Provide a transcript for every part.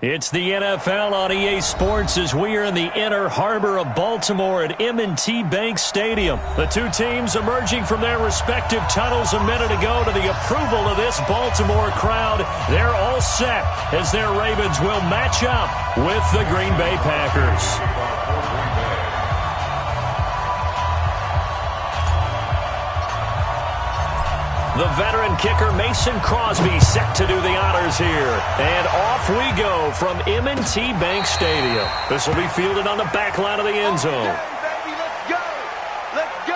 It's the NFL on EA Sports as we are in the inner harbor of Baltimore at M&T Bank Stadium. The two teams emerging from their respective tunnels a minute ago to the approval of this Baltimore crowd. They're all set as their Ravens will match up with the Green Bay Packers. The veteran kicker Mason Crosby set to do the honors here. And off we go from M&T Bank Stadium. This will be fielded on the back line of the end zone. Okay, baby, let's go. Let's go.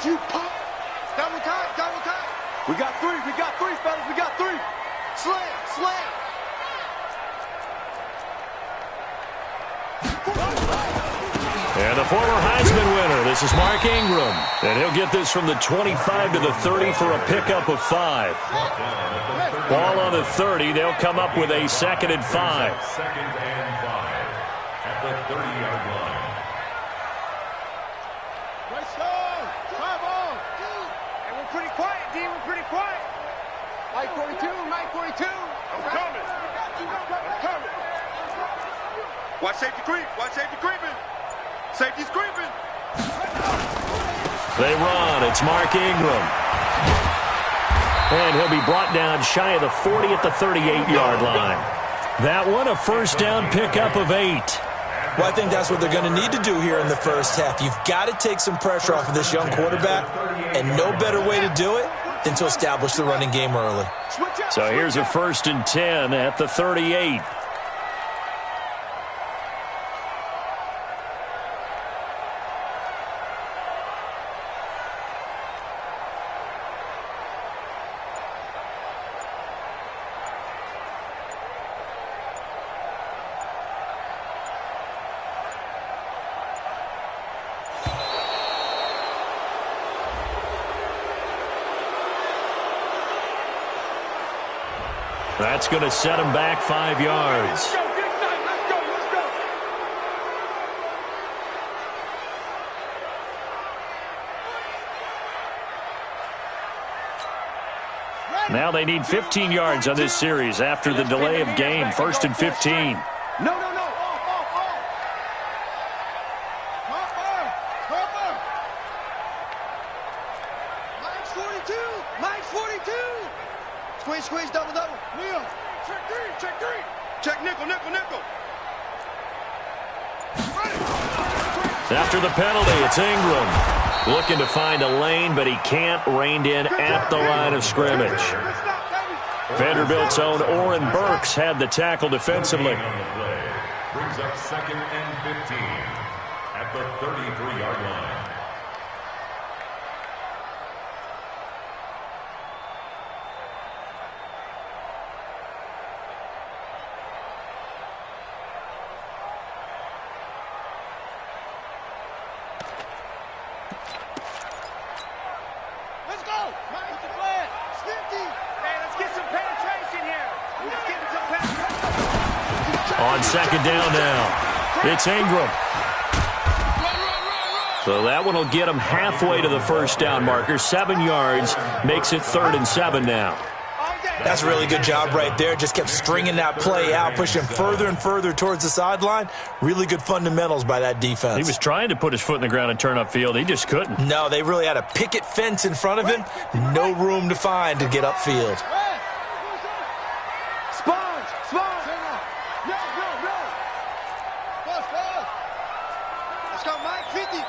You pop. Double time, double time. We got three, fellas, we got three. Slam, slam. And the former Heisman winner, this is Mark Ingram. And he'll get this from the 25 to the 30 for a pickup of 5. Ball on the 30, they'll come up with a 2nd and 5. Second and 5 at the 30-yard line. Pretty quiet, D. We're pretty quiet. Mike 42, Mike 42. I'm coming. I'm coming. Watch safety creep. Watch safety creeping. Safety's creeping. They run. It's Mark Ingram. And he'll be brought down shy of the 40 at the 38-yard line. That one, a first down pickup of 8. Well, I think that's what they're going to need to do here in the first half. You've got to take some pressure off of this young quarterback, and no better way to do it than to establish the running game early. So here's a 1st and 10 at the 38. That's going to set him back 5 yards. Now they need 15 yards on this series after the delay of game. 1st and 15. No. Mike's 42. Squeeze, double. Neil. Check three. Check nickel. After the penalty, it's Ingram. Looking to find a lane, but he can't. Reined in at the line of scrimmage. Vanderbilt's own Oren Burks had the tackle defensively. Brings up 2nd and 15 at the 33-yard line. On 2nd down now, it's Ingram. So that one will get him halfway to the first down marker. 7 yards makes it 3rd and 7 now. That's a really good job right there. Just kept stringing that play out, pushing further and further towards the sideline. Really good fundamentals by that defense. He was trying to put his foot in the ground and turn upfield. He just couldn't. No, they really had a picket fence in front of him. No room to find to get upfield.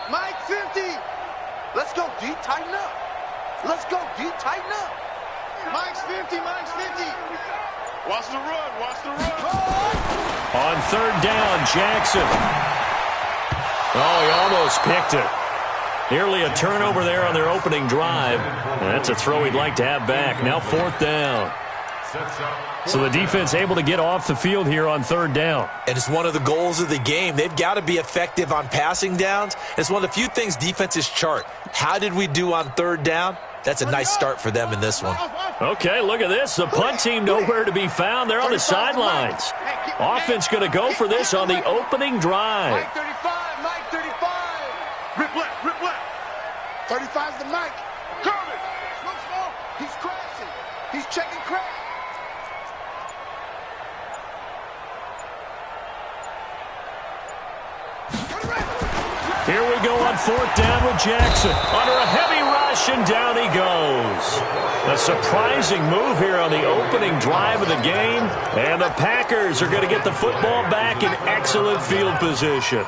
Mike 50. Let's go, D. Tighten up. Tighten up. Mike's 50. Watch the run. On 3rd down, Jackson. Oh, he almost picked it. Nearly a turnover there on their opening drive. And that's a throw he'd like to have back. Now 4th down. So the defense able to get off the field here on 3rd down. And it's one of the goals of the game. They've got to be effective on passing downs. It's one of the few things defenses chart. How did we do on 3rd down? That's a nice start for them in this one. Okay, look at this. The punt team nowhere to be found. They're on the sidelines. Offense going to go for this on the opening drive. Mike 35, Mike 35. Rip left, rip left. 35's the Mike. Coming. Slow. He's crashing. He's checking crash. Here we go on 4th down with Jackson. Under a heavy rush, and down he goes. A surprising move here on the opening drive of the game. And the Packers are going to get the football back in excellent field position.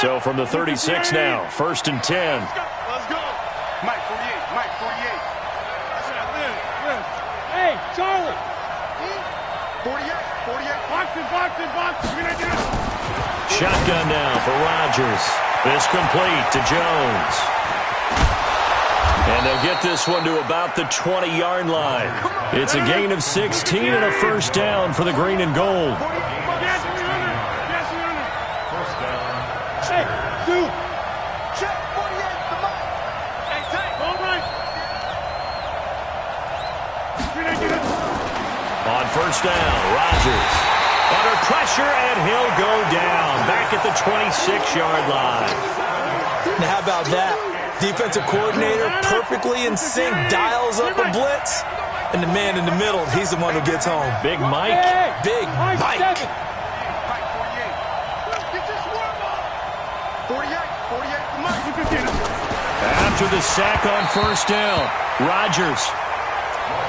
So from the 36 now, 1st and 10. Let's go. Mike 48, Mike 48. Hey, Charlie. 48. Boxing. Shotgun now for Rodgers. This complete to Jones. And they'll get this one to about the 20-yard line. It's a gain of 16 and a 1st down for the green and gold. Check 48, the Mike. Hey, tight. All right. On 1st down, Rodgers. Under pressure, and he'll go down. Back at the 26-yard line. Now, how about that? Defensive coordinator perfectly in sync, dials up a blitz. And the man in the middle, he's the one who gets home. Big Mike. Big Mike. Mike 48. Get this one ball. 48, the Mike. After the sack on 1st down, Rodgers.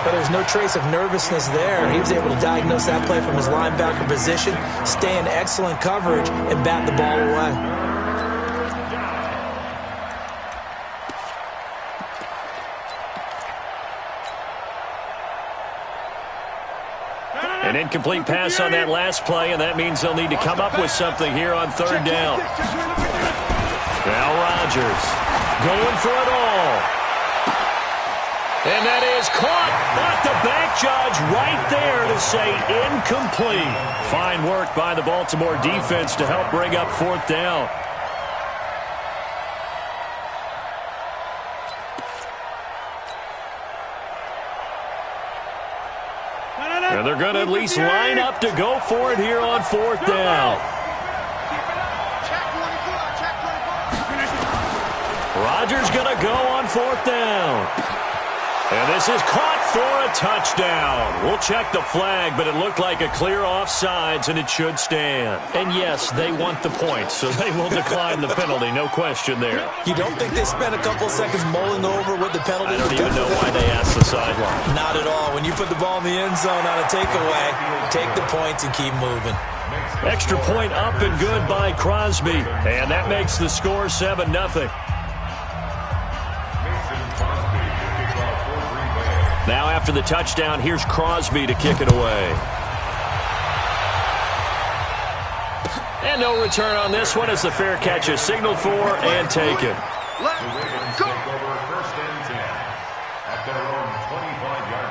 But there's no trace of nervousness there. He was able to diagnose that play from his linebacker position, stay in excellent coverage, and bat the ball away. An incomplete pass on that last play, and that means they'll need to come up with something here on 3rd down. Now Rodgers going for it all. And that is caught, but the back judge right there to say incomplete. Fine work by the Baltimore defense to help bring up 4th down. And they're going to at least line up to go for it here on 4th down. Rodgers going to go on 4th down. And this is caught for a touchdown. We'll check the flag, but it looked like a clear offsides, and it should stand. And yes, they want the points, so they will decline the penalty, no question there. You don't think they spent a couple seconds mulling over what the penalty I don't even know why they asked the sideline. Not at all. When you put the ball in the end zone on a takeaway, take the points and keep moving. Extra point up and good by Crosby. And that makes the score 7-0. Now after the touchdown, here's Crosby to kick it away. And no return on this one as the fair catch is signaled for and taken. Let's go. Take over 1st and 10 at their own 25-yard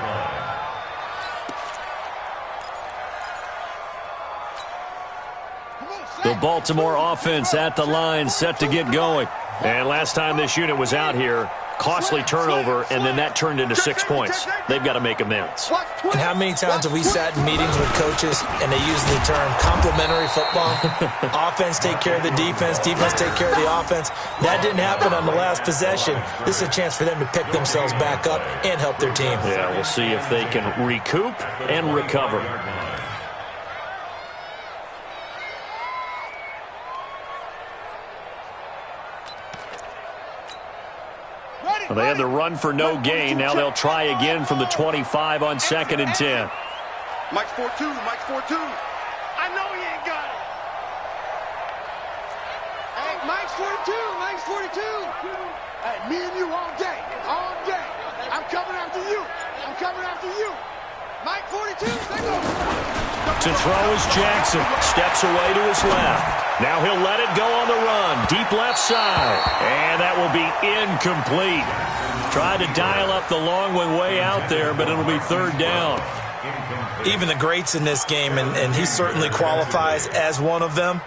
line. The Baltimore offense at the line, set to get going. And last time this unit was out here, costly turnover, and then that turned into 6 points. They've got to make amends. And how many times have we sat in meetings with coaches and they use the term complementary football? Offense take care of the defense, defense take care of the offense. That didn't happen on the last possession. This is a chance for them to pick themselves back up and help their team. Yeah, we'll see if they can recoup and recover. Well, they had the run for no gain. Now they'll try again from the 25 on 2nd and 10. Mike's 4-2. Mike's 4-2. I know he ain't got it. Hey, Mike's 42. Mike's 42. Hey, me and you all day. All day. I'm coming after you. I'm coming after you. Mike 42. They go. To throw is Jackson. Steps away to his left. Now he'll let it go on the run. Deep left side. And that will be incomplete. Tried to dial up the long one way out there, but it'll be third down. Even the greats in this game, and he certainly qualifies as one of them,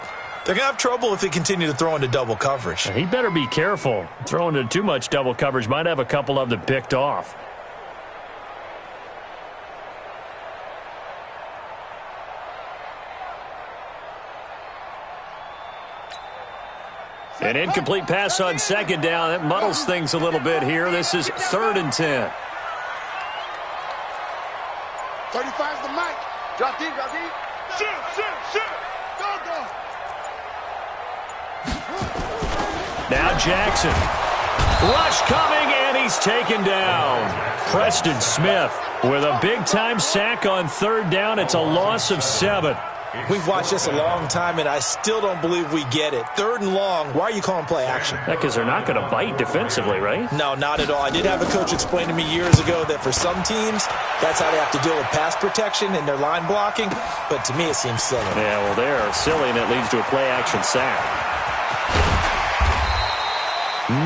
they're going to have trouble if they continue to throw into double coverage. He better be careful. Throwing into too much double coverage might have a couple of them picked off. An incomplete pass on second down. That muddles things a little bit here. This is 3rd and 10. 35's the mic. Drop deep, drop deep. Shoot. Go. Now Jackson. Rush coming, and he's taken down. Preston Smith with a big-time sack on 3rd down. It's a loss of 7. We've watched this a long time, and I still don't believe we get it. 3rd and long, why are you calling play action? Because they're not going to bite defensively, right? No, not at all. I did have a coach explain to me years ago that for some teams, that's how they have to deal with pass protection and their line blocking, but to me it seems silly. Yeah, well, they're silly, and it leads to a play-action sack.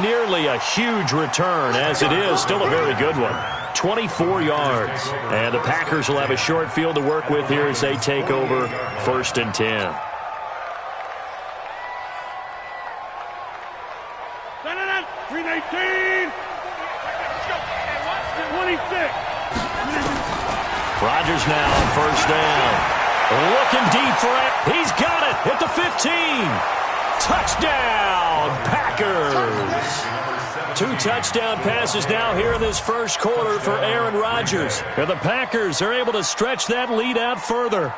Nearly a huge return, as it is still a very good one. 24 yards. And the Packers will have a short field to work with here as they take over 1st and 10. 319. 26. Rodgers now on 1st down. Looking deep for it. He's got it at the 15. Touchdown, Packers. 2 touchdown passes now here in this first quarter for Aaron Rodgers. And the Packers are able to stretch that lead out further.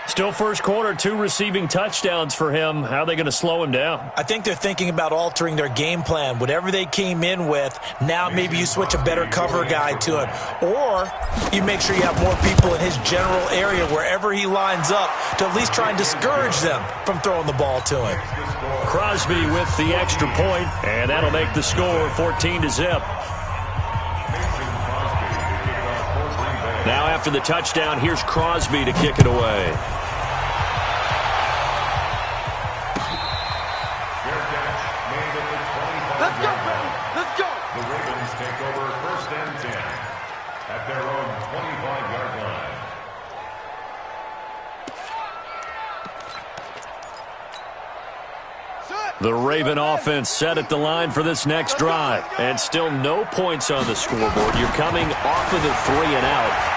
Still first quarter, 2 receiving touchdowns for him. How are they going to slow him down? I think they're thinking about altering their game plan. Whatever they came in with, now maybe you switch a better cover guy to him. Or you make sure you have more people in his general area wherever he lines up to at least try and discourage them from throwing the ball to him. Crosby with the extra point, and that'll make the score 14-0. Now after the touchdown, here's Crosby to kick it away. Let's go, baby. Let's go. The Ravens take over 1st and 10 at their own 25-yard line. The Raven offense set at the line for this next drive. And still no points on the scoreboard. You're coming off of the 3 and out.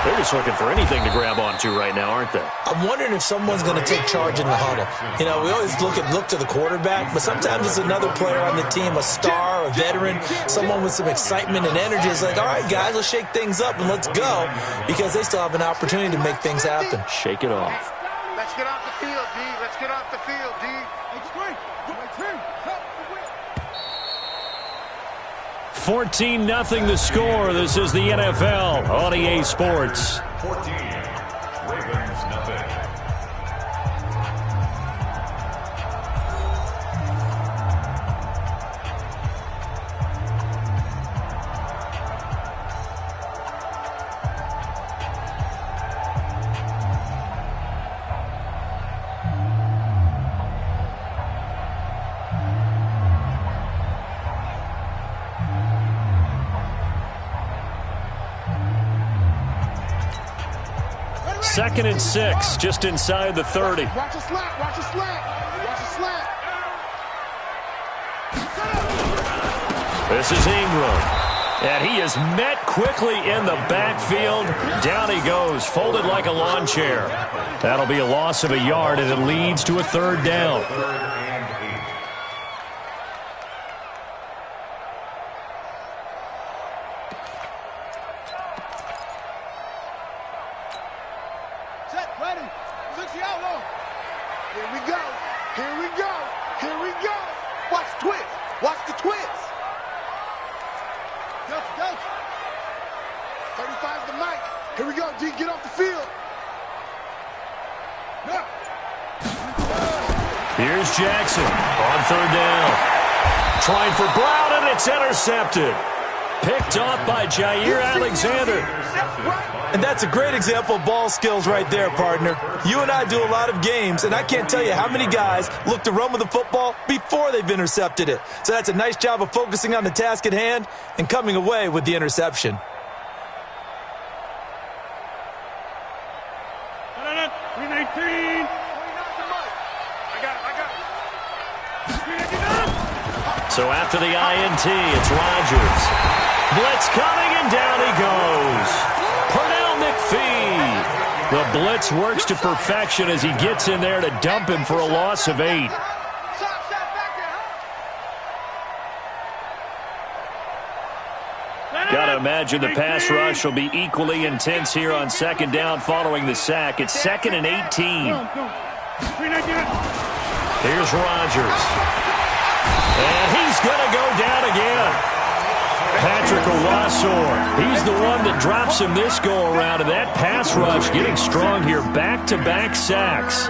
They're just looking for anything to grab onto right now, aren't they? I'm wondering if someone's going to take charge in the huddle. You know, we always look to the quarterback, but sometimes it's another player on the team, a star, a veteran, someone with some excitement and energy. It's like, all right, guys, let's shake things up and let's go, because they still have an opportunity to make things happen. Shake it off. Let's get off the field, D. Let's get off the field, D. 14-0 the score. This is the NFL on EA Sports. 14, Ravens nothing. Second and 6, just inside the 30. Watch a slant, watch a slant, watch a slant. This is Ingram. And he is met quickly in the backfield. Down he goes, folded like a lawn chair. That'll be a loss of a yard, and it leads to a 3rd down. 3rd and 8. Set, ready. 60 out low. Here we go. Here we go. Here we go. Watch twist. Watch the twist. Go. 35's the mic. Here we go, D. Get off the field. Yeah. Here's Jackson on 3rd down. Trying for Brown, and it's intercepted. Picked off by Jair Alexander. And that's a great example of ball skills right there, partner. You and I do a lot of games, and I can't tell you how many guys look to run with the football before they've intercepted it. So that's a nice job of focusing on the task at hand and coming away with the interception. So after the INT, it's Rodgers. Blitz coming, and down he goes. Pernell McPhee. The blitz works to perfection as he gets in there to dump him for a loss of 8. Got to imagine the pass rush will be equally intense here on second down following the sack. It's 2nd and 18. Here's Rodgers. And he's going to go down again. Patrick Owasor, he's the one that drops him this go-around, and that pass rush getting strong here. Back-to-back sacks.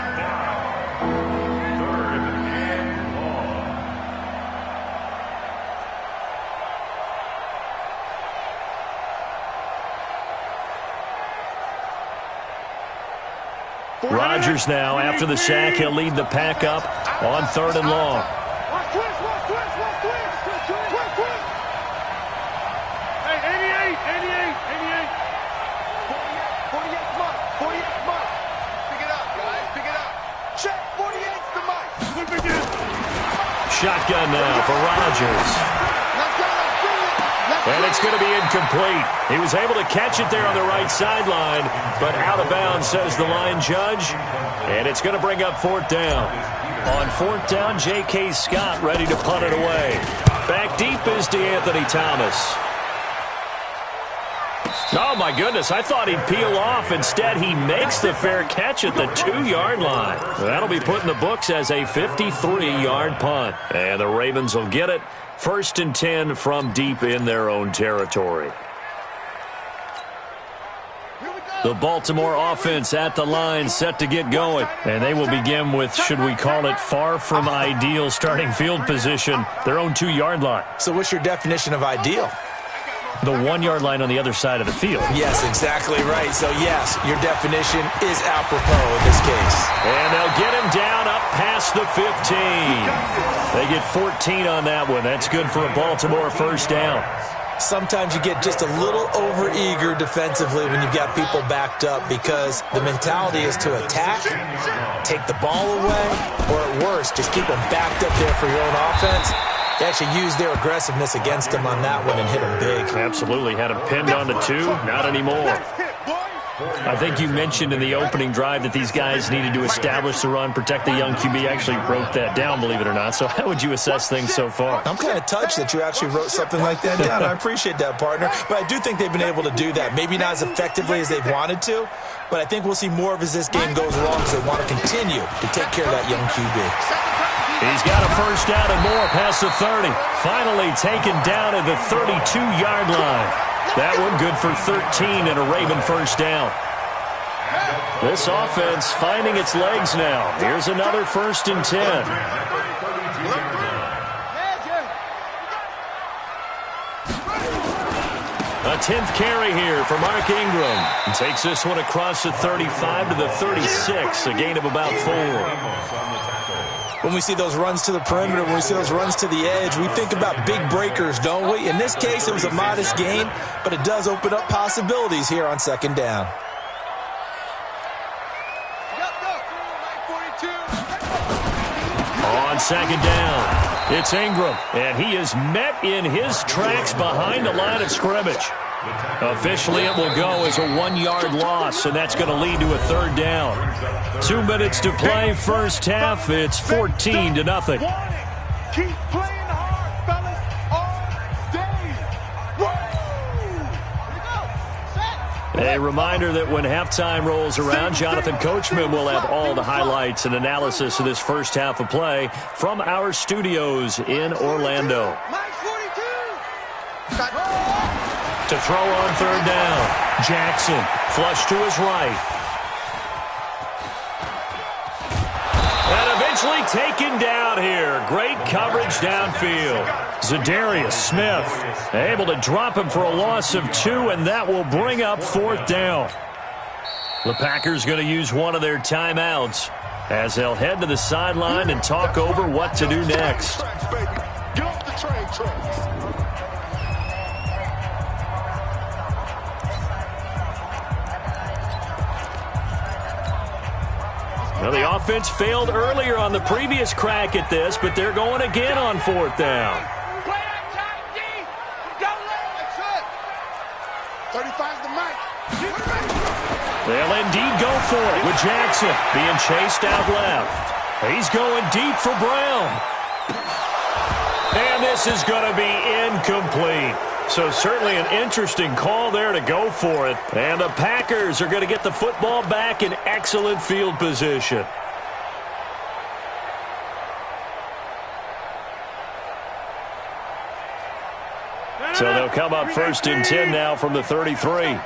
Rodgers now, after the sack, he'll lead the pack up on 3rd and long. Shotgun now for Rodgers. And it's going to be incomplete. He was able to catch it there on the right sideline, but out of bounds, says the line judge. And it's going to bring up 4th down. On 4th down, J.K. Scott ready to punt it away. Back deep is DeAnthony Thomas. Oh, my goodness, I thought he'd peel off. Instead, he makes the fair catch at the 2-yard line. That'll be put in the books as a 53-yard punt. And the Ravens will get it. 1st and 10 from deep in their own territory. The Baltimore offense at the line set to get going. And they will begin with, should we call it, far from ideal starting field position, their own 2-yard line. So what's your definition of ideal? The 1-yard line on the other side of the field. Yes, exactly right. So, yes, your definition is apropos in this case. And they'll get him down up past the 15. They get 14 on that one. That's good for a Baltimore 1st down. Sometimes you get just a little over-eager defensively when you've got people backed up because the mentality is to attack, take the ball away, or at worst, just keep them backed up there for your own offense. They actually used their aggressiveness against him on that one and hit him big. Absolutely. Had him pinned on the 2. Not anymore. I think you mentioned in the opening drive that these guys needed to establish the run, protect the young QB. I actually wrote that down, believe it or not. So how would you assess things so far? I'm kind of touched that you actually wrote something like that down. I appreciate that, partner. But I do think they've been able to do that. Maybe not as effectively as they've wanted to, but I think we'll see more of as this game goes along because they want to continue to take care of that young QB. He's got a 1st down and more past the 30. Finally taken down at the 32-yard line. That one good for 13 and a Raven 1st down. This offense finding its legs now. Here's another 1st and 10. A 10th carry here for Mark Ingram. He takes this one across the 35 to the 36, a gain of about 4. When we see those runs to the perimeter, when we see those runs to the edge, we think about big breakers, don't we? In this case, it was a modest gain, but it does open up possibilities here on 2nd down. On 2nd down, it's Ingram, and he is met in his tracks behind the line of scrimmage. Officially, it will go as a 1-yard loss, and that's going to lead to a 3rd down. 2 minutes to play, 1st half. It's 14-0. Keep playing hard, fellas, all day. A reminder that when halftime rolls around, Jonathan Coachman will have all the highlights and analysis of this 1st half of play from our studios in Orlando. To throw on 3rd down, Jackson flush to his right. And Savagely taken down here. Great coverage downfield. Zadarius Smith able to drop him for a loss of 2, and that will bring up 4th down. The Packers going to use one of their timeouts as they'll head to the sideline and talk over what to do next. Get off the train tracks. Well, the offense failed earlier on the previous crack at this, but they're going again on 4th down. Play that tight, D. Don't let him. That's it. 35's the mic. They'll indeed go for it with Jackson being chased out left. He's going deep for Brown. And this is going to be incomplete. So certainly an interesting call there to go for it. And the Packers are going to get the football back in excellent field position. So they'll come up 1st and 10 now from the 33.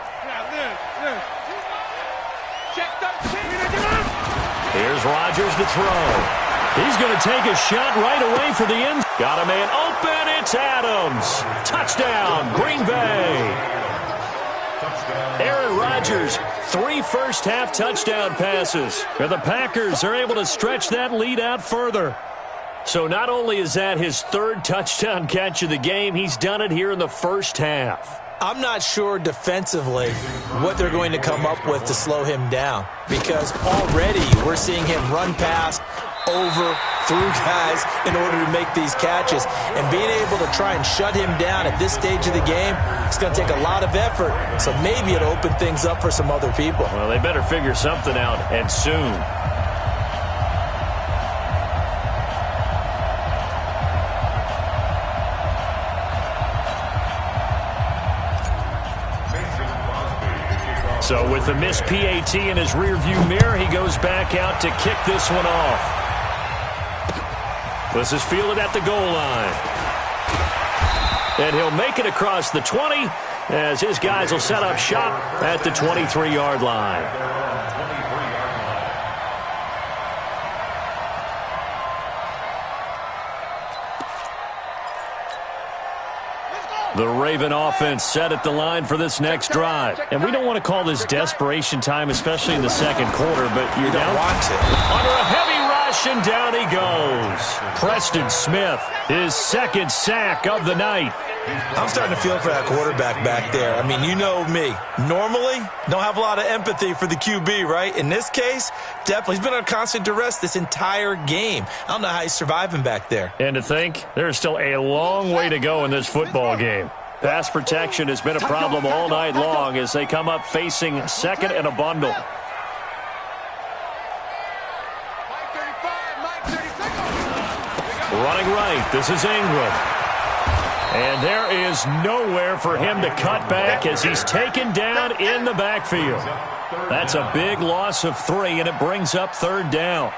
Here's Rodgers to throw. He's going to take a shot right away for the end. Got a man open. It's Adams. Touchdown, Green Bay. Aaron Rodgers, 3 first-half touchdown passes. And the Packers are able to stretch that lead out further. So not only is that his 3rd touchdown catch of the game, he's done it here in the first half. I'm not sure defensively what they're going to come up with to slow him down, because already we're seeing him run past, over, through guys in order to make these catches. And being able to try and shut him down at this stage of the game, it's going to take a lot of effort. So maybe it'll open things up for some other people. Well, they better figure something out, and soon. So with the missed PAT in his rearview mirror, he goes back out to kick this one off. This is fielded at the goal line. And he'll make it across the 20 as his guys will set up shop at the 23-yard line. The Raven offense set at the line for this next drive. And we don't want to call this desperation time, especially in the second quarter, but you're down. Want to. Under a heavy rush, and down he goes. Preston Smith, his 2nd sack of the night. I'm starting to feel for that quarterback back there. I mean, you know me. Normally, don't have a lot of empathy for the QB, right? In this case, definitely. He's been under constant duress this entire game. I don't know how he's surviving back there. And to think, there's still a long way to go in this football game. Pass protection has been a problem all night long as they come up facing 2nd and a bundle. Running right, this is Ingram. And there is nowhere for him to cut back as he's taken down in the backfield. That's a big loss of 3, and it brings up 3rd down.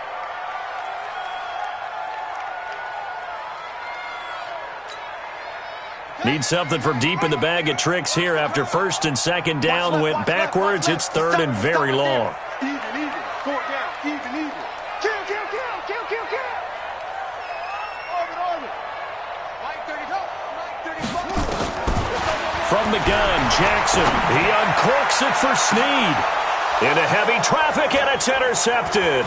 Need something from deep in the bag of tricks here after 1st and 2nd down went backwards. It's 3rd and very long. Even. 4th down. Even. Kill. Orbit. Mike 35. From the gun, Jackson. He uncorks it for Snead. Into heavy traffic, and it's intercepted.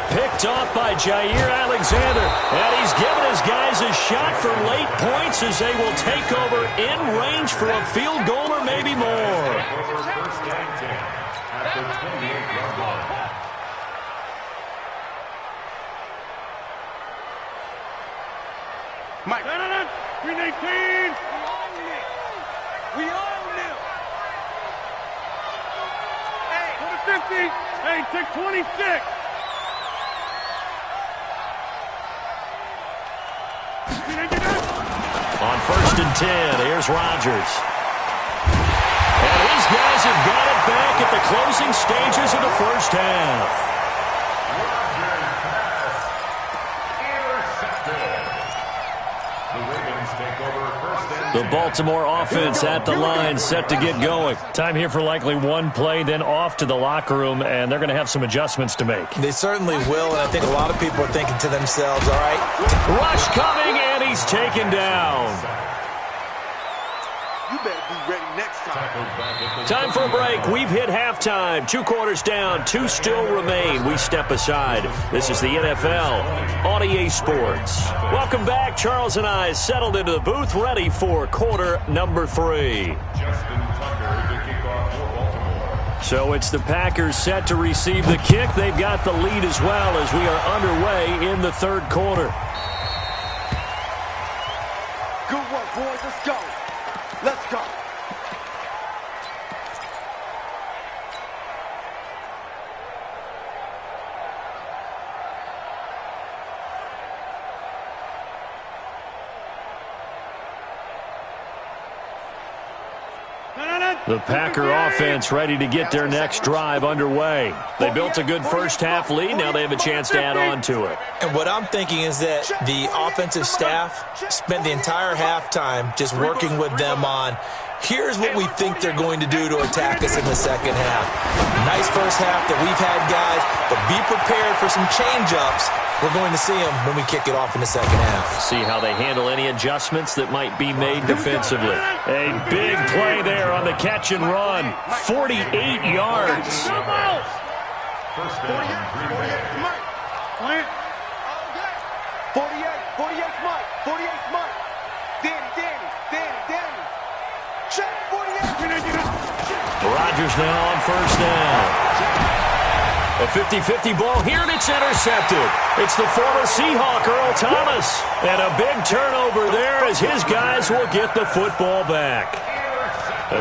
Picked off by Jair Alexander. And he's given his guys a shot for late points as they will take over in range for a field goal or maybe more. First and 10 at the 28-yard line. Mike. 319. We own them. Hey. Go to 50. Hey, take 26. On 1st and 10, here's Rodgers. And his guys have got it back at the closing stages of the first half. Intercepted. The Ravens take over 1st and 10. The Baltimore offense at the line, set to get going. Time here for likely one play, then off to the locker room, and they're going to have some adjustments to make. They certainly will, and I think a lot of people are thinking to themselves, all right. Rush coming, and he's taken down. You better be ready next time. Time for a break. We've hit halftime. 2 quarters down. 2 still remain. We step aside. This is the NFL on EA Sports. Welcome back. Charles and I settled into the booth, ready for quarter number 3. So it's the Packers set to receive the kick. They've got the lead as well as we are underway in the third quarter. Good work, boys. Let's go. Let's go. The Packer offense ready to get their next drive underway. They built a good first-half lead. Now they have a chance to add on to it. And what I'm thinking is that the offensive staff spent the entire halftime just working with them on, here's what we think they're going to do to attack us in the second half. Nice first half that we've had, guys, but be prepared for some change-ups. We're going to see them when we kick it off in the second half. See how they handle any adjustments that might be made defensively. A big play there on the catch and run. 48 yards. First down, 48 Mike. 48 Mike. 48 Mike. Danny. Check 48. Rodgers now on first down. A 50-50 ball here, and it's intercepted. It's the former Seahawk, Earl Thomas. And a big turnover there as his guys will get the football back.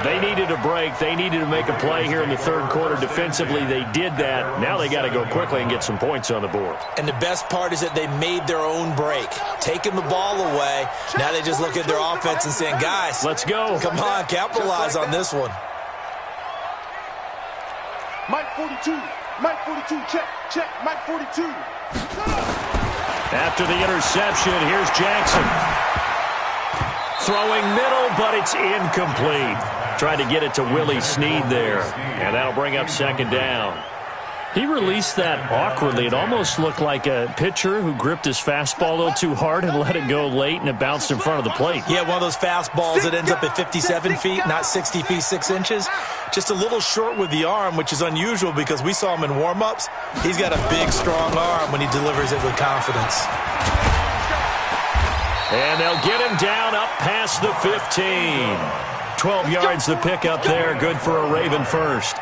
They needed a break. They needed to make a play here in the third quarter defensively. They did that. Now they got to go quickly and get some points on the board. And the best part is that they made their own break, taking the ball away. Now they just look at their offense and saying, guys, let's go. Come on, capitalize on this one. Mike 42. Mike 42, check, Mike 42. After the interception, here's Jackson. Throwing middle, but it's incomplete. Tried to get it to Willie Snead there, and that'll bring up second down. He released that awkwardly. It almost looked like a pitcher who gripped his fastball a little too hard and let it go late, and it bounced in front of the plate. Yeah, one of those fastballs that ends up at 57 feet, not 60 feet, 6 inches. Just a little short with the arm, which is unusual because we saw him in warm-ups. He's got a big, strong arm when he delivers it with confidence. And they'll get him down up past the 15. 12 yards the pickup there. Good for a Raven first.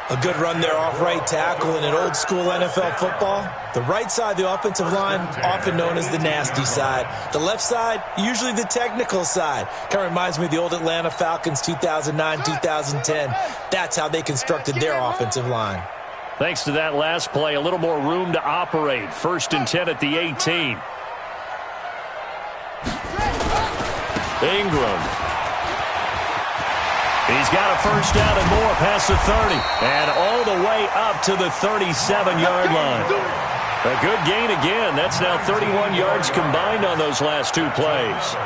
A good run there off right tackle in an old-school NFL football. The right side of the offensive line, often known as the nasty side. The left side, usually the technical side. Kind of reminds me of the old Atlanta Falcons 2009, 2010. That's how they constructed their offensive line. Thanks to that last play, a little more room to operate. 1st and 10 at the 18. Ingram. He's got a first down and more past the 30. And all the way up to the 37-yard line. A good gain again. That's now 31 yards combined on those last 2 plays.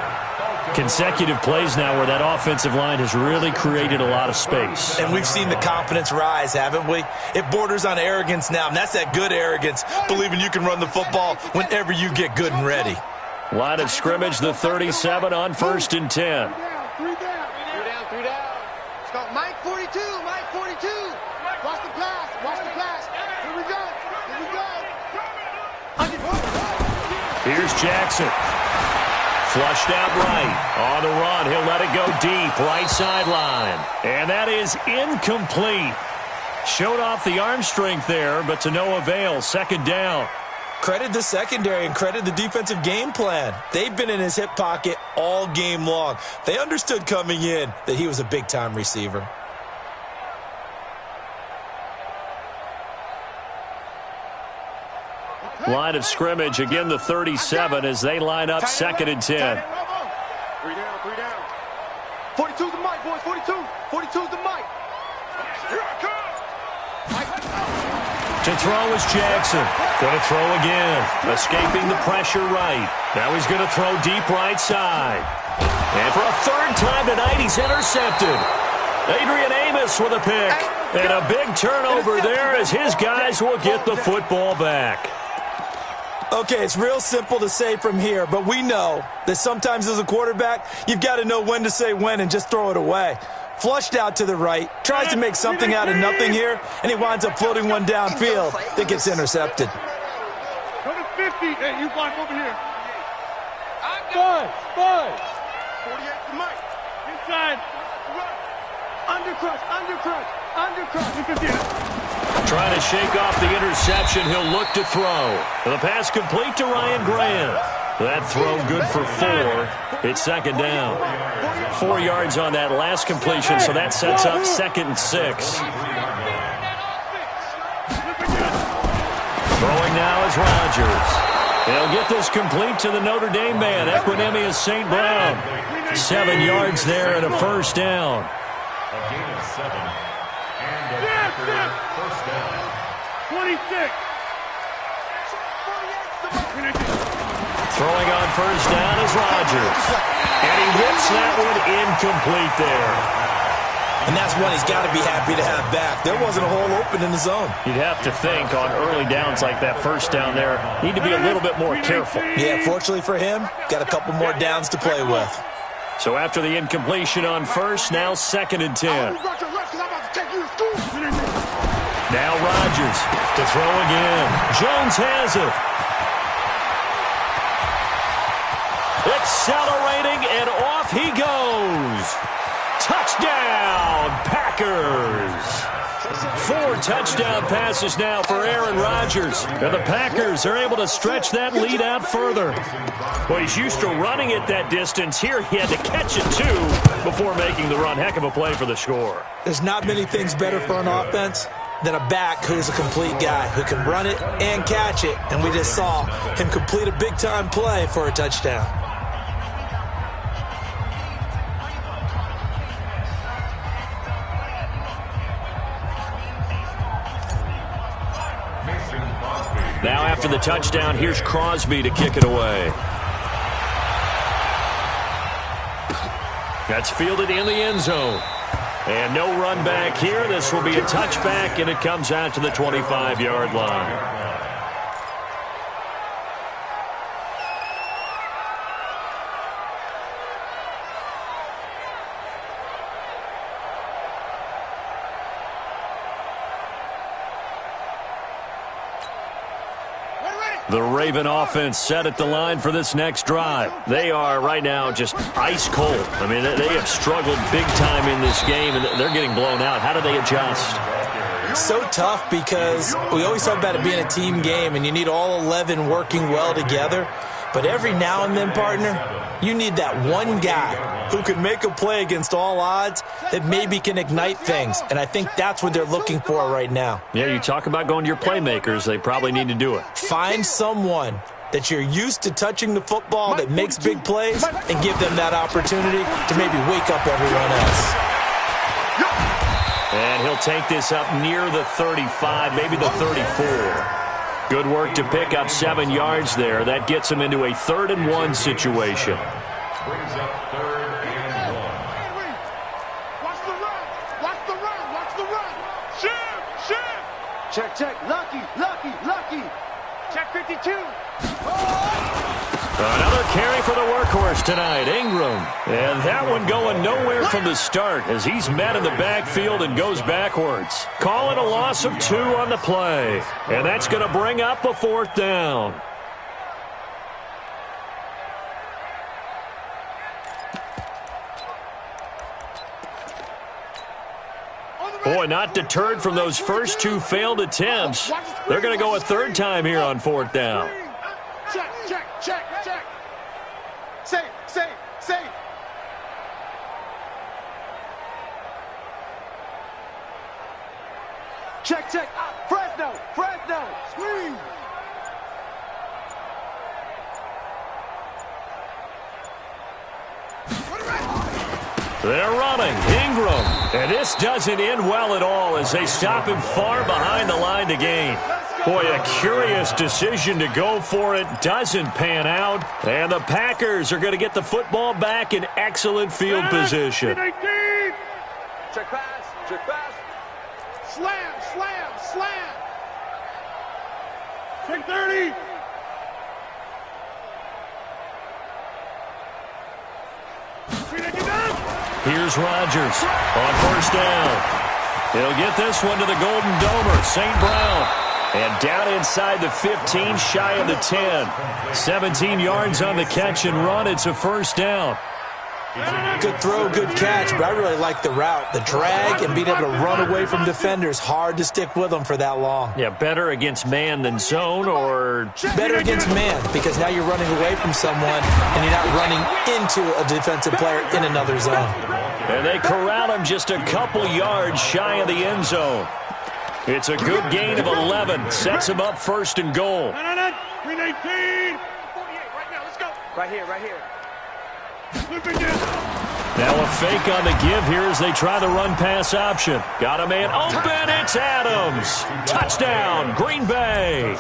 Consecutive plays now where that offensive line has really created a lot of space. And we've seen the confidence rise, haven't we? It borders on arrogance now, and that's that good arrogance, believing you can run the football whenever you get good and ready. Line of scrimmage, the 37 on 1st and 10. Mike 42, Mike 42. Watch the pass. Here we go. Here's Jackson. Flushed out right. On the run, he'll let it go deep. Right sideline. And that is incomplete. Showed off the arm strength there, but to no avail. Second down. Credit the secondary and credit the defensive game plan. They've been in his hip pocket all game long. They understood coming in that he was a big-time receiver. Line of scrimmage, again the 37 as they line up 2nd and 10. 3 down. 42's the mic, boys. 42's the mic. Here I come. To throw is Jackson. Going to throw again. Escaping the pressure right. Now he's going to throw deep right side. And for a third time tonight, he's intercepted. Adrian Amos with a pick. And a big turnover there as his guys will get the football back. Okay, it's real simple to say from here, but we know that sometimes as a quarterback, you've got to know when to say when and just throw it away. Flushed out to the right, tries to make something out of nothing here, and he winds up floating one downfield that gets intercepted. Go to 50. Hey, you block over here. Five. 48 to Mike. Inside. Undercrush. Trying to shake off the interception. He'll look to throw. The pass complete to Ryan Grant. That throw good for 4. It's second down. 4 yards on that last completion, so that sets up 2nd and 6. Throwing now is Rodgers. They'll get this complete to the Notre Dame man, Equinemius St. Brown. 7 yards there and a first down. A gain of 7. And a first down. 26. Throwing on first down is Rodgers. And he whips that one incomplete there. And that's one he's got to be happy to have back. There wasn't a hole open in the zone. You'd have to think on early downs like that first down there, need to be a little bit more careful. Yeah, fortunately for him, got a couple more downs to play with. So after the incompletion on first, now 2nd and 10. Now Rodgers to throw again. Jones has it. Accelerating, and off he goes. Touchdown, Packers. 4 touchdown passes now for Aaron Rodgers. And the Packers are able to stretch that lead out further. Well, he's used to running it that distance. Here he had to catch it, too, before making the run. Heck of a play for the score. There's not many things better for an offense than a back who's a complete guy, who can run it and catch it. And we just saw him complete a big-time play for a touchdown. Now after the touchdown, here's Crosby to kick it away. That's fielded in the end zone. And no run back here. This will be a touchback, and it comes out to the 25-yard line. The Raven offense set at the line for this next drive. They are right now just ice cold. I mean, they have struggled big time in this game, and they're getting blown out. How do they adjust? So tough because we always talk about it being a team game, and you need all 11 working well together. But every now and then, partner, you need that one guy who can make a play against all odds that maybe can ignite things. And I think that's what they're looking for right now. Yeah, you talk about going to your playmakers. They probably need to do it. Find someone that you're used to touching the football that makes big plays and give them that opportunity to maybe wake up everyone else. And he'll take this up near the 35, maybe the 34. Good work to pick up 7 yards there. That gets him into a 3rd and 1 situation. Brings up 3rd and 1. Watch the run. Watch the run. Watch the run. Shift. Check. Lucky. Check 52. Another carry for the workhorse tonight, Ingram. And that one going nowhere from the start as he's met in the backfield and goes backwards. Call it a loss of 2 on the play. And that's going to bring up a 4th down. Boy, not deterred from those first 2 failed attempts. They're going to go a 3rd time here on 4th down. Check. Safe. Check. Fresno. Squeeze. They're running. Ingram. And this doesn't end well at all as they stop him far behind the line to gain. Boy, a curious decision to go for it. Doesn't pan out. And the Packers are going to get the football back in excellent field position. Check pass. Check pass. Slam, slam, slam. Check 30. Here's Rodgers on first down. He'll get this one to the Golden Domer, St. Brown. And down inside the 15, shy of the 10. 17 yards on the catch and run. It's a first down. Good throw, good catch, but I really like the route. The drag and being able to run away from defenders, hard to stick with them for that long. Yeah, better against man than zone, or? Better against man, because now you're running away from someone and you're not running into a defensive player in another zone. And they corral him just a couple yards shy of the end zone. It's a good gain of 11. Sets him up first and goal. 319. 48 right now. Let's go. Right here, right here. Now a fake on the give here as they try the run-pass option. Got a man open. It's Adams. Touchdown, Green Bay.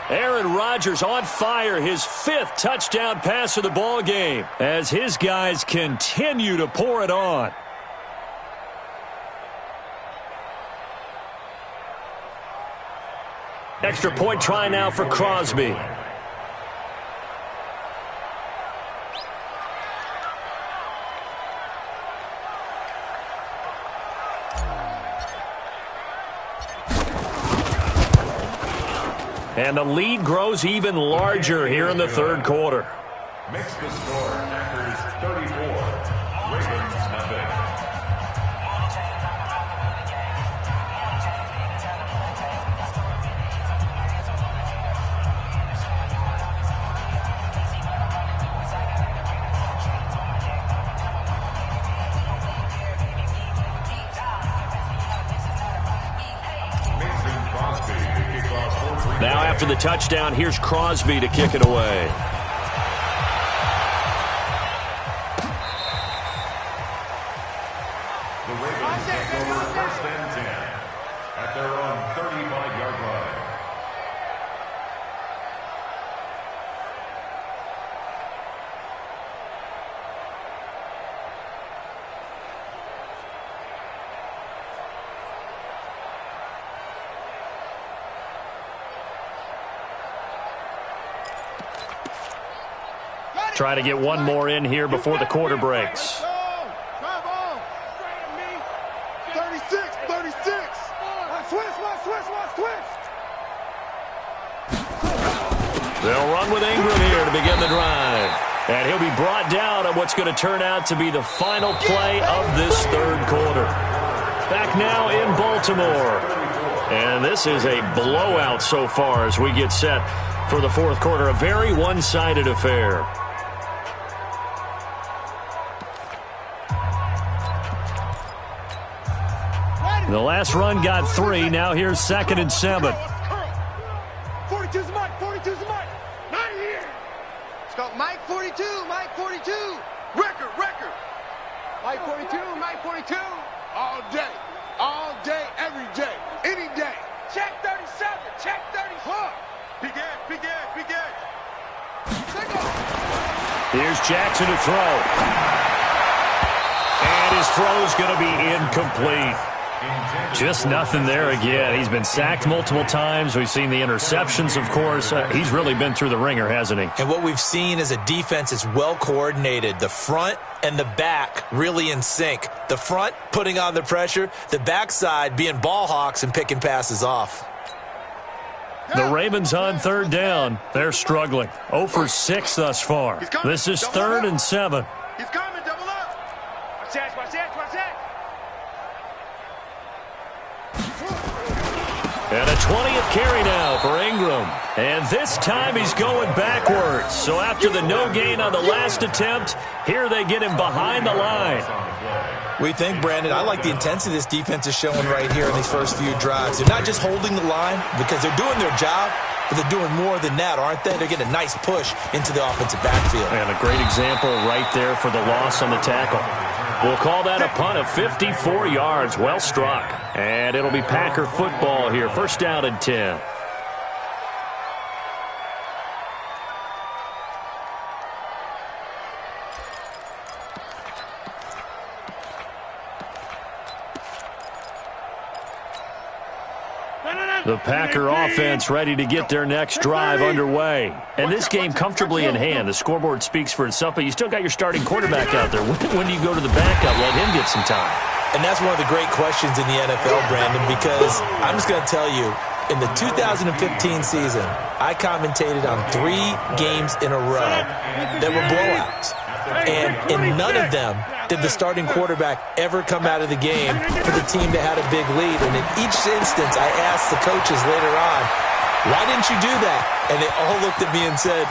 Aaron Rodgers on fire, his 5th touchdown pass of the ball game as his guys continue to pour it on. Extra point try now for Crosby. And the lead grows even larger here in the third quarter. Makes the score Packers 34, Ravens nothing. Now after the touchdown, here's Crosby to kick it away. The Ravens take over first and 10 at their own 35-yard line. Try to get one more in here before the quarter breaks. 36, 36. Switch. They'll run with Ingram here to begin the drive. And he'll be brought down on what's going to turn out to be the final play of this third quarter. Back now in Baltimore. And this is a blowout so far as we get set for the fourth quarter. A very one-sided affair. The last run got 3. Now here's 2nd and 7. 42's Mike. 42's Mike. Not here. Let's go. Mike 42. Mike 42. Record. Mike 42. All day, every day, any day. Check 37. Check 34. Big edge. Here's Jackson to throw. And his throw's going to be incomplete. Just nothing there again. He's been sacked multiple times. We've seen the interceptions, of course. He's really been through the ringer, hasn't he? And what we've seen is a defense is well coordinated. The front and the back really in sync. The front putting on the pressure. The backside being ball hawks and picking passes off. The Ravens on third down. They're struggling. 0 for 6 thus far. This is 3rd and 7. He's coming. Double up. Watch that. And a 20th carry now for Ingram. And this time he's going backwards. So after the no gain on the last attempt, here they get him behind the line. We think, Brandon, I like the intensity this defense is showing right here in these first few drives. They're not just holding the line because they're doing their job, but they're doing more than that, aren't they? They're getting a nice push into the offensive backfield. And a great example right there for the loss on the tackle. We'll call that a punt of 54 yards. Well struck. And it'll be Packer football here. First down and 10. The Packer offense ready to get their next drive underway. And this game comfortably in hand. The scoreboard speaks for itself, but you still got your starting quarterback out there. When do you go to the backup? Let him get some time. And that's one of the great questions in the NFL, Brandon, because I'm just going to tell you, in the 2015 season, I commentated on 3 games in a row that were blowouts. And in none of them did the starting quarterback ever come out of the game for the team that had a big lead. And in each instance, I asked the coaches later on, why didn't you do that? And they all looked at me and said,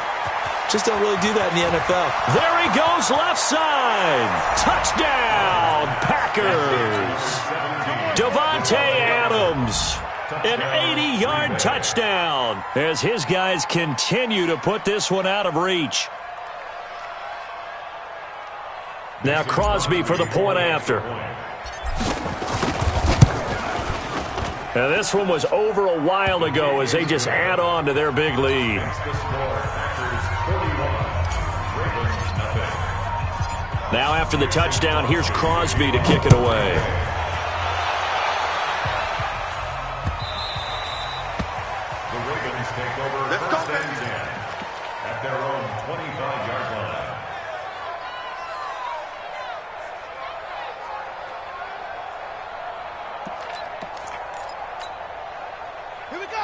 just don't really do that in the NFL. There he goes, left side. Touchdown, Packers. Davante Adams. An 80-yard touchdown as his guys continue to put this one out of reach. Now Crosby for the point after. Now this one was over a while ago as they just add on to their big lead. Now after the touchdown, here's Crosby to kick it away. The Ravens take over first and 10 at their own 25-yard line.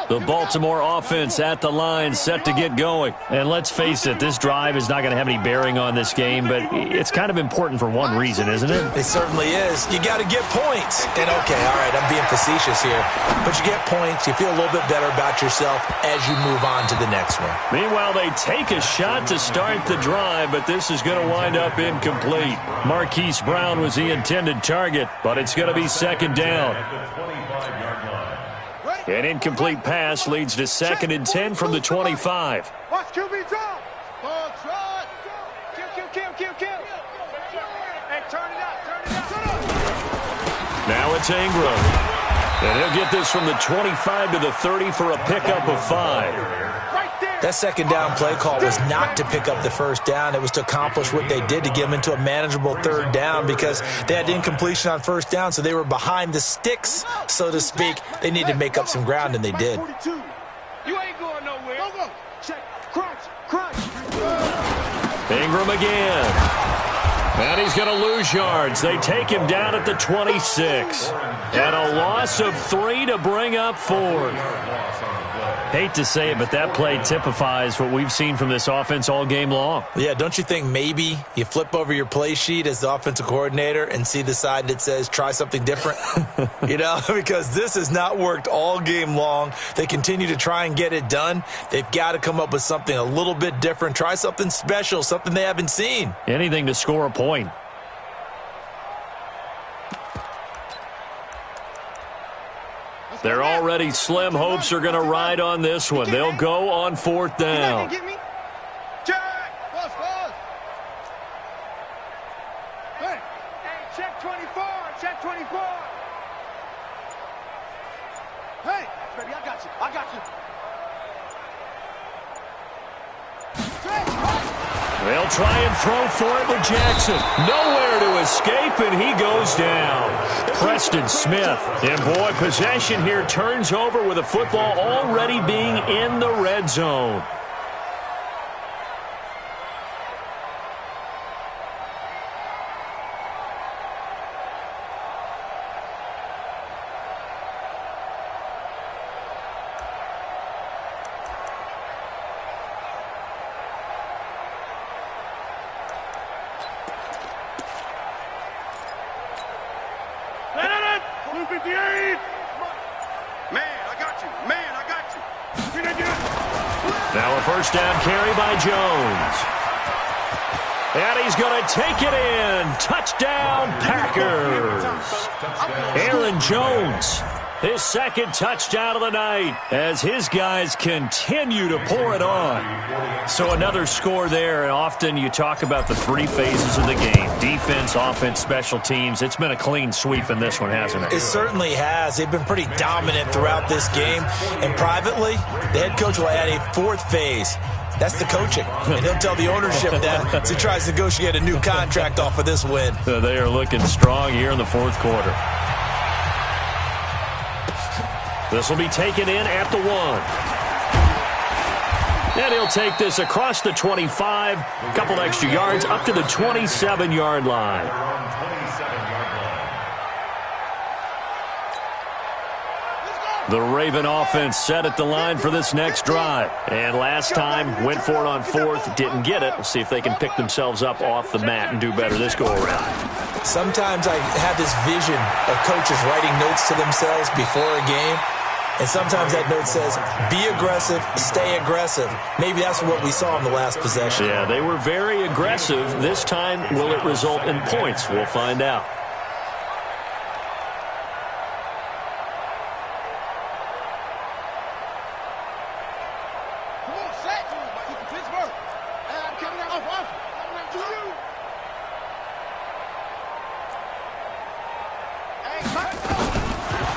The Baltimore offense at the line, set to get going. And let's face it, this drive is not going to have any bearing on this game, but it's kind of important for one reason, isn't it? It certainly is. You got to get points. And okay, all right, I'm being facetious here, but you get points, you feel a little bit better about yourself as you move on to the next one. Meanwhile, they take a shot to start the drive, but this is going to wind up incomplete. Marquise Brown was the intended target, but it's going to be second down. An incomplete pass leads to second and 10 from the 25. Watch QB drop. Kill. Hey, turn it out. Now it's Ingram. And he'll get this from the 25 to the 30 for a pickup of 5. That second down play call was not to pick up the first down. It was to accomplish what they did to get them into a manageable third down because they had incompletion on first down, so they were behind the sticks, so to speak. They needed to make up some ground, and they did. You ain't going nowhere. Go. Check. Crunch. Ingram again. And he's going to lose yards. They take him down at the 26. And a loss of 3 to bring up 4. Hate to say it, but that play typifies what we've seen from this offense all game long. Yeah, don't you think maybe you flip over your play sheet as the offensive coordinator and see the side that says try something different? Because this has not worked all game long. They continue to try and get it done. They've got to come up with something a little bit different. Try something special, something they haven't seen. Anything to score a point. They're already slim hopes are going to ride on this one. They'll go on fourth down. Hey, check 24. Hey, baby, I got you. They'll try and throw for it with Jackson. Nowhere to escape, and he goes down. Preston Smith. And boy, possession here turns over with a football already being in the red zone. Now a first down carry by Jones. And he's going to take it in. Touchdown, Packers. Aaron Jones his second touchdown of the night as his guys continue to pour it on. So another score there, and often you talk about the three phases of the game: defense, offense, special teams. It's been a clean sweep in this one, hasn't it? It certainly has. They've been pretty dominant throughout this game. And privately, the head coach will add a fourth phase. That's the coaching. And he'll tell the ownership that as he tries to negotiate a new contract off of this win. They are looking strong here in the fourth quarter. This will be taken in at the 1. And he'll take this across the 25, a couple extra yards, up to the 27-yard line. The Raven offense set at the line for this next drive. And last time, went for it on fourth, didn't get it. We'll see if they can pick themselves up off the mat and do better this go-around. Sometimes I have this vision of coaches writing notes to themselves before a game. And sometimes that note says, be aggressive, stay aggressive. Maybe that's what we saw in the last possession. Yeah, they were very aggressive. This time, will it result in points? We'll find out.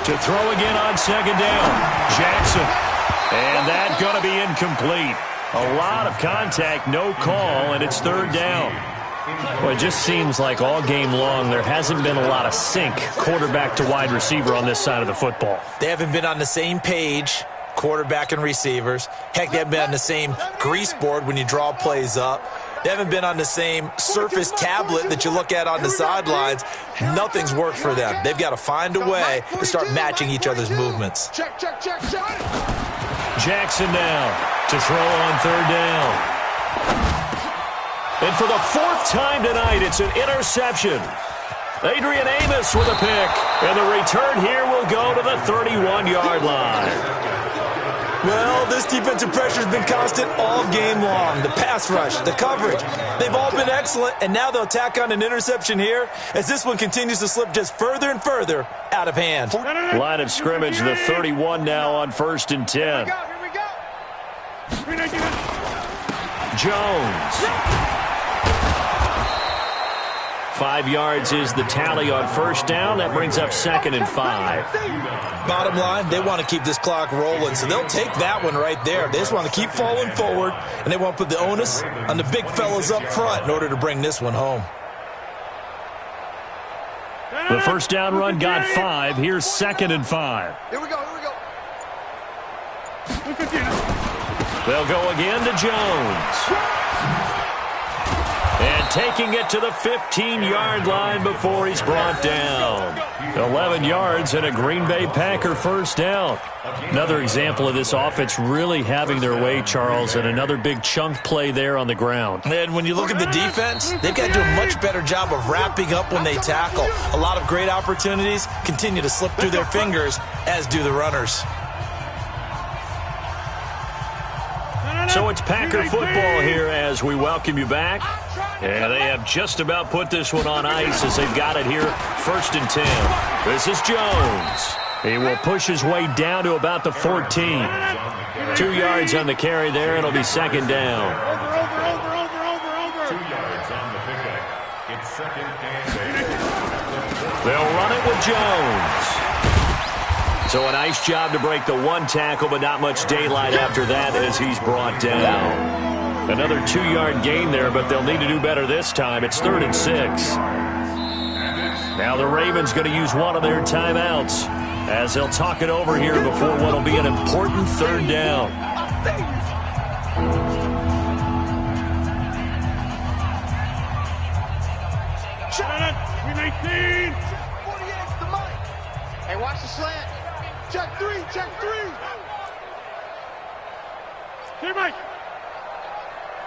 To throw again on second down, Jackson. And that's going to be incomplete. A lot of contact, no call, and it's third down. Well, it just seems like all game long there hasn't been a lot of sync quarterback to wide receiver on this side of the football. They haven't been on the same page, quarterback and receivers. Heck, they haven't been on the same grease board when you draw plays up. They haven't been on the same Surface tablet that you look at on the sidelines. Nothing's worked for them. They've got to find a way to start matching each other's movements. Jackson now to throw on third down. And for the fourth time tonight, it's an interception. Adrian Amos with a pick. And the return here will go to the 31-yard line. Well, this defensive pressure has been constant all game long. The pass rush, the coverage, they've all been excellent, and now they'll tack on an interception here as this one continues to slip just further and further out of hand. Line of scrimmage, the 31 now on 1st and 10. Here we go. Jones. 5 yards is the tally on first down. That brings up 2nd and 5. Bottom line, they want to keep this clock rolling, so they'll take that one right there. They just want to keep falling forward, and they want to put the onus on the big fellas up front in order to bring this one home. The first down run got 5. Here's 2nd and 5. Here we go. They'll go again to Jones. And taking it to the 15-yard line before he's brought down. 11 yards and a Green Bay Packer first down. Another example of this offense really having their way, Charles, and another big chunk play there on the ground. And when you look at the defense, they've got to do a much better job of wrapping up when they tackle. A lot of great opportunities continue to slip through their fingers, as do the runners. So it's Packer football here as we welcome you back. And they have just about put this one on ice as they've got it here, 1st and 10. This is Jones. He will push his way down to about the 14. 2 yards on the carry there. It'll be 2nd down. Over. 2 yards on the pickup. It's 2nd and 8. They'll run it with Jones. So a nice job to break the one tackle, but not much daylight after that as he's brought down. Another 2-yard gain there, but they'll need to do better this time. It's 3rd and 6. Now the Ravens going to use one of their timeouts as they'll talk it over here before what will be an important 3rd down. Hey, watch the slant. Check 3. Hey, Mike.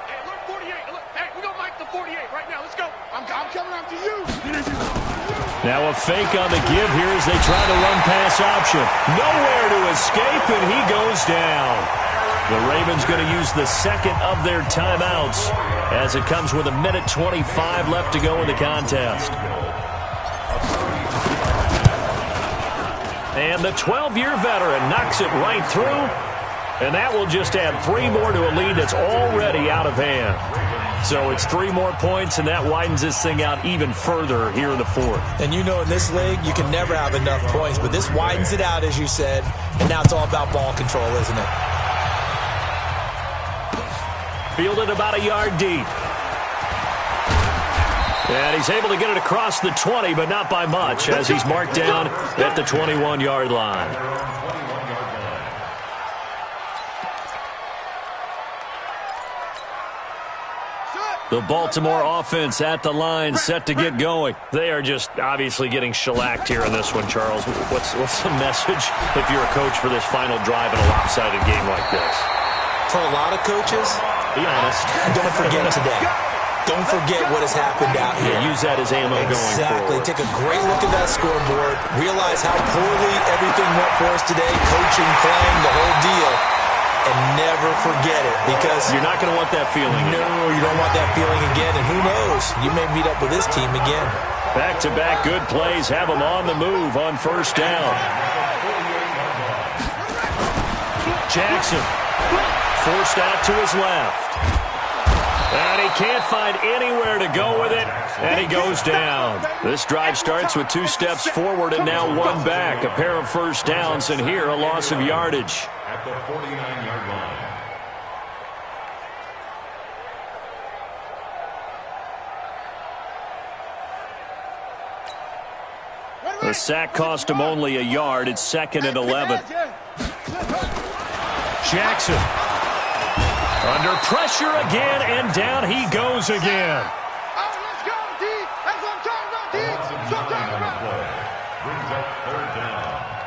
Hey, look, 48. Look, hey, we're going to Mike the 48 right now. Let's go. I'm coming after you. Now a fake on the give here as they try to run pass option. Nowhere to escape, and he goes down. The Ravens going to use the 2nd of their timeouts as it comes with 1:25 left to go in the contest. And the 12-year veteran knocks it right through. And that will just add 3 more to a lead that's already out of hand. So it's 3 more points, and that widens this thing out even further here in the 4th. And you know in this league, you can never have enough points, but this widens it out, as you said. And now it's all about ball control, isn't it? Fielded about a yard deep. And he's able to get it across the 20, but not by much, as he's marked down at the 21-yard line. The Baltimore offense at the line, set to get going. They are just obviously getting shellacked here in this one, Charles. What's the message if you're a coach for this final drive in a lopsided game like this? For a lot of coaches, be honest. Don't forget today. Don't forget what has happened out here. Yeah, use that as ammo going forward. Exactly. Take a great look at that scoreboard. Realize how poorly everything went for us today. Coaching, playing, the whole deal. And never forget it, because you're not going to want that feeling again. No, you don't want that feeling again. And who knows? You may meet up with this team again. Back-to-back good plays have them on the move on first down. Jackson forced out to his left. And he can't find anywhere to go with it, and he goes down. This drive starts with 2 steps forward and now 1 back. A pair of first downs, and here a loss of yardage. At the 49-yard line. The sack cost him only a yard. It's 2nd and 11. Jackson under pressure again, and down he goes again. Let's go, D. That's what I'm talking about, D. That's what I'm talking about. Brings up 3rd down.